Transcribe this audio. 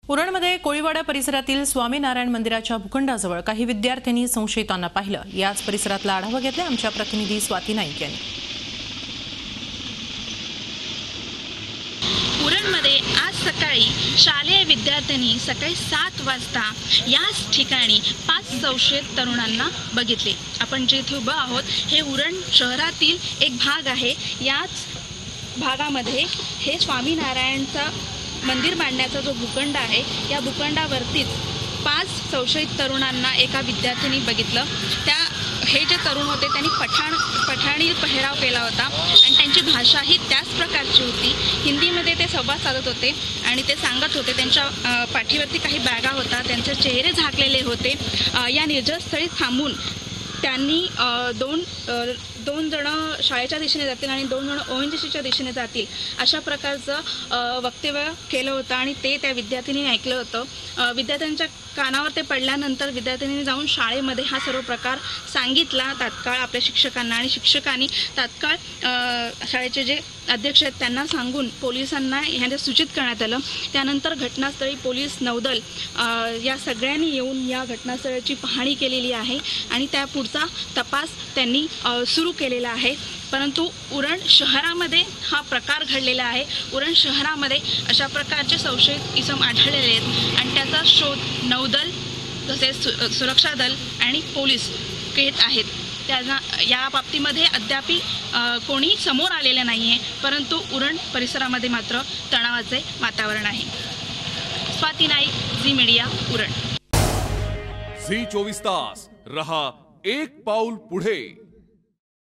उरणमध्ये कोळीवाडा परिसरातील स्वामीनारायण मंदिराच्या भूखंडाजवळ काही विद्यार्थ्यांनी संशयितांना पाहिलं। याच परिसरातला आढावा घेतला आमच्या प्रतिनिधी स्वाती नाईक यांनी। उरणमध्ये आज सकाळी शालेय विद्यार्थ्यांनी सकाळी 7 वाजता याच ठिकाणी 5 संशयित तरुणांना बघितले। आपण जिथे उभे आहोत हे उरण शहरातील एक भाग आहे। याच भागामध्ये हे स्वामीनारायणचा मंदिर बांधण्याचा जो भूखंड आहे या भूखंडावरतीच 5 संशयित तरुणांना एका विद्यार्थ्यांनी बघितलं। हे जे तरुण होते त्यांनी पठाणी पेहराव केला होता आणि त्यांची भाषाही त्याच प्रकारची होती। हिंदीमध्ये ते संवाद साधत होते आणि ते सांगत होते। त्यांच्या पाठीवरती काही बॅगा होता, त्यांचे चेहरे झाकलेले होते। या निर्जनस्थळी थांबून त्यांनी दोन जण शाळेच्या दिशेने जातील आणि 2 जण ONGCच्या दिशेने जातील अशा प्रकारचं वक्तव्य केलं होतं आणि ते त्या विद्यार्थिनीने ऐकलं होतं। विद्यार्थ्यांच्या कानावर ते पडल्यानंतर विद्यार्थिनीने जाऊन शाळेमध्ये हा सर्व प्रकार सांगितला तात्काळ आपल्या शिक्षकांना आणि शिक्षकांनी तात्काळ शाळेचे जे अध्यक्ष आहेत त्यांना सांगून पोलिसांना ह्याने सूचित करण्यात आलं। त्यानंतर घटनास्थळी पोलीस नौदल या सगळ्यांनी येऊन या घटनास्थळाची पाहणी केलेली आहे आणि त्या पुढचा तपास त्यांनी सुरू केलेला आहे। परंतु उरण शहरामध्ये हा प्रकार घडलेला आहे। उरण शहरामध्ये अशा प्रकारचे संशयित इसम आढळलेले आहेत आणि त्याचा शोध नौदल तसेच सुरक्षा दल आणि पोलीस घेत आहेत। त्यांना या बाबतीमध्ये अद्याप कोणी समोर आलेले नाही आहे, परंतु उरण परिसरामध्ये मात्र तणावाचे वातावरण आहे। Swati Naik, Zee media, Uran. Zee 24 तास रहा एक पाऊल पुढे।